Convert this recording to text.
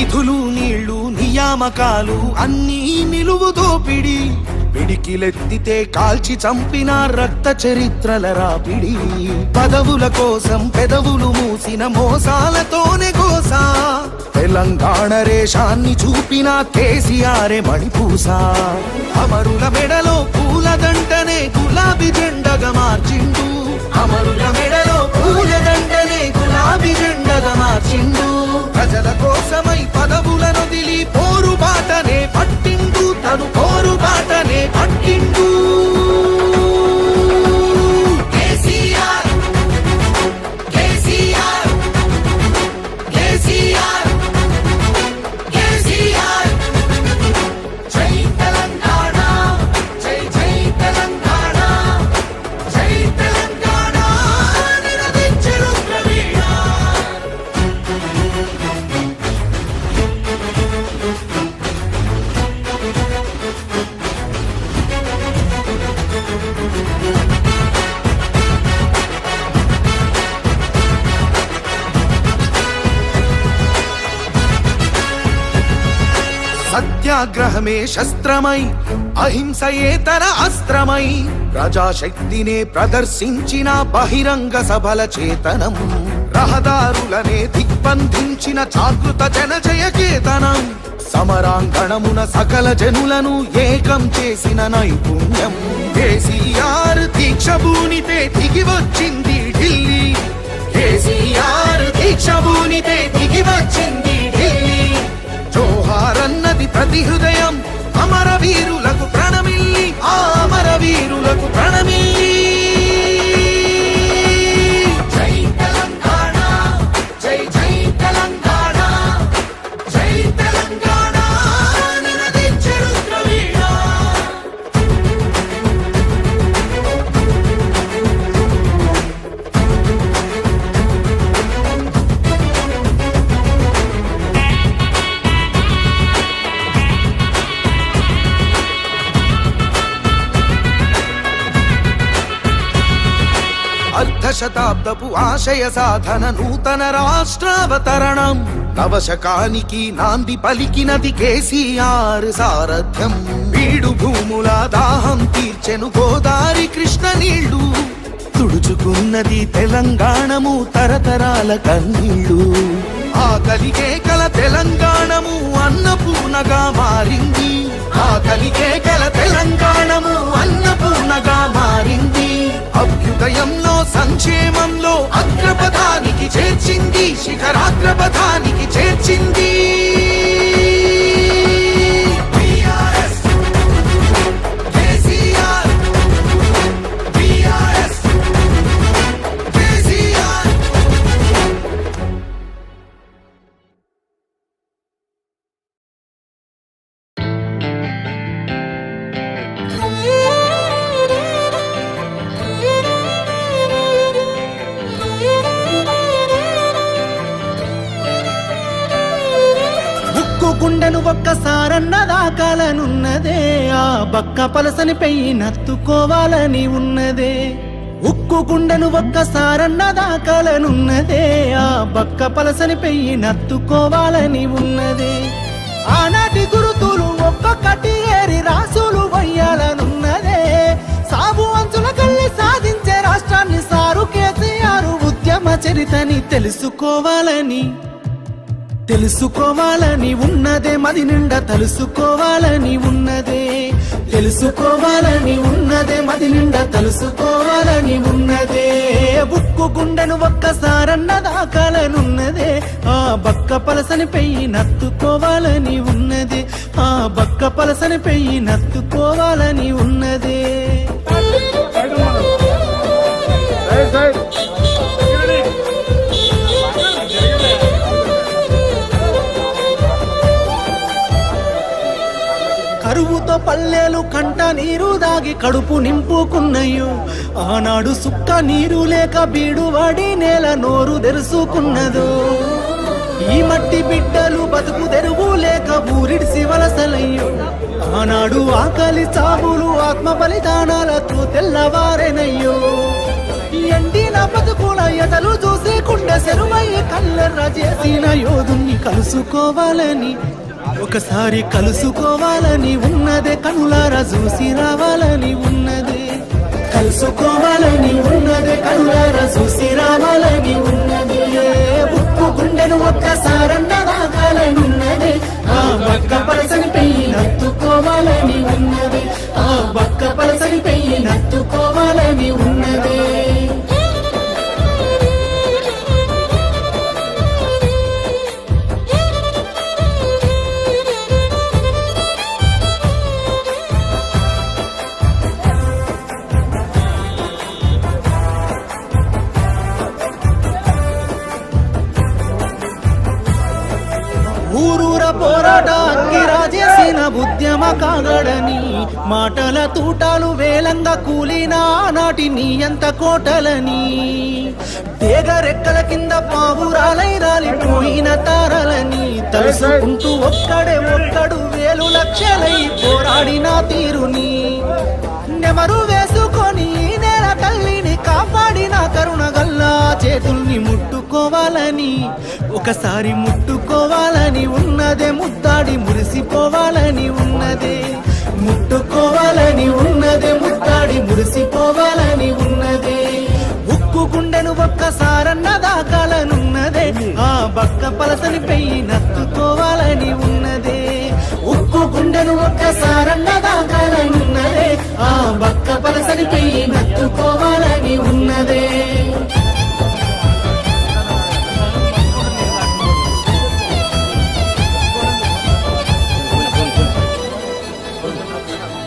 నిధులు నీళ్లు నియామకాలు అన్నీ నిలువు దోపిడి పిడికిలెత్తితే కాల్చి చంపిన రక్త చరిత్రల రాపిడి పదవుల కోసం పెదవులు మూసిన మోసాలతోనే గోసా తెలంగాణ రేషాన్ని చూపిన కేసీఆర్ మణిపూసా అమరుల మెడలో పూలదండనే గులాబీ జెండగా మార్చిండు అమరుల మెడలో పూలదండనే గులాబీ జెండగా మార్చిండు ప్రజల కోసమై పదవులను దిలి పోరు బాటనే పట్టిండు తను పోరు బాటనే పట్టిండు కేసీఆర్ కేసీఆర్ కేసీఆర్ కేసీఆర్ జై తెలంగాణ జై జై తెలంగాణ జై తెలంగాణ నినదించెను ప్రవీణ సత్యాగ్రహమే శస్త్రమై అహింసయే తన అస్త్రమై ప్రజాశక్తినే ప్రదర్శించిన బహిరంగ సభల చేతనం రహదారులనే దిగ్బంధించిన జాగృత జనజయ కేతనం సమరాంగణమున సకల జనులను ఏకం చేసిన నైపుణ్యం కేసీఆర్ దీక్ష భూనితే దిగి వచ్చింది ఢిల్లీ కేసీఆర్ దీక్ష భూనితే దిగి వచ్చింది ఢిల్లీ జోహారన్నది ప్రతి హృదయం అమరవీరులకు ప్రణమిల్లి ఆ అమరవీరులకు ప్రణమిల్లి జై తెలంగాణ జై జై తెలంగాణ జై తెలంగాణ నినదించెను ద్రవీణ అర్ధశతాబ్దపు ఆశయ సాధన నూతన రాష్ట్రావతరణం నవశకానికి నాంది పలికినది కేసీఆర్ సారథ్యం బీడు భూముల దాహం తీర్చెను గోదారి కృష్ణ నీళ్లు తుడుచుకున్నది తెలంగాణము తరతరాల కన్నీళ్లు ఆకలికే కల తెలంగాణము అన్నపూర్ణగా మారింది ఆకలికే కల తెలంగాణము అన్నపూర్ణగా మారింది అభ్యుదయంలో సంక్షేమంలో అగ్రపథానికి చేర్చింది శిఖరాగ్రపథానికి చేర్చింది గుండెను ఒక్కసారన్న దాకాలనున్నదే ఆ బక్క పలసని పెయ్యి నత్తుకోవాలని ఉన్నదే ఉక్కు గుండెను ఒక్కసారన్న దాకాలనున్నదే ఆ బక్క పలసని పెయ్యి నత్తుకోవాలని ఉన్నదే ఆనాటి గురుతులు ఒక్కొక్కటి ఏరి రాసులు వయ్యాలనున్నదే సాగు అంచుల కళ్ళి సాధించే రాష్ట్రాన్ని సారు కేసీఆర్ ఉద్యమ చరితని తెలుసుకోవాలని ఉన్నదే మది నిండా తెలుసుకోవాలని ఉన్నదే తెలుసుకోవాలని ఉన్నదే మది నిండా తెలుసుకోవాలని ఉన్నదే ఉక్కు గుండెను ఒక్కసారన్న దాకాలనున్నదే ఆ బక్క పలసని పెయ్యి నత్తుకోవాలని ఉన్నదే ఆ బక్క పలసని పెయ్యి నత్తుకోవాలని ఉన్నదే కరువుతో పల్లెలు కంట నీరు దాగి కడుపు నింపుకున్నయ్యో ఆనాడు సుక్క నీరు లేక బీడు వాడి నేల నోరు తెరుసుకున్నదో ఈ మట్టి బిడ్డలు బతుకు తెరువు లేక ఊరిడిసి వలసలయ్యో ఆనాడు ఆకలి చావులు ఆత్మ బలిదానాలతో తెల్లవారెనయ్యో ఎండిన బతుకుల ఎదలు చూసి కుండె సెరువయ్యి కల్లెర్ర చేసిన యోధుణ్ణి కలుసుకోవాలని ఒకసారి కలుసుకోవాలని ఉన్నదే కనులారా చూసి రావాలని ఉన్నదే కలుసుకోవాలని ఉన్నదే కనులారా చూసి రావాలని ఉన్నదే ఉప్పు గుండెను ఒక్కసారన్న దాకాలని ఉన్నదే ఆ బక్క పలసని పెయ్యి నత్తుకోవాలని ఉన్నదే ఆ బక్క పలసని పెయ్యి నత్తుకోవాలని ఉన్నదే ఊరూర పోరాట రాజేసిన ఉద్యమ కాగడని మాటల తూటాలు వేలంగా కూలినా నాటి నీ ఎంత కోటలని తేగరెక్కల కింద పావురాలై రాలిపోయిన తారలని తలుసుకుంటూ ఒక్కడు వేలు లక్షలై పోరాడిన తీరుని నెమరు వేసుకొని నేల తల్లిని కాపాడిన కరుణ గల్లా చేతుల్ని ముట్టుకోవాలని ఒకసారి ముట్టుకోవాలని ఉన్నదే ముద్దాడి మురిసిపోవాలని ఉన్నదే ముట్టుకోవాలని ఉన్నదే ముద్దాడి మురిసిపోవాలని ఉన్నదే ఉక్కు గుండెను ఒక్కసారన్న దాకాలనున్నదే ఆ బక్క పలసని పెయ్యి నత్తుకోవాలని ఉన్నదే ఉక్కు గుండెను ఒక్కసారన్న దాకాలనున్నదే ఆ బక్క పలసని పెయ్యి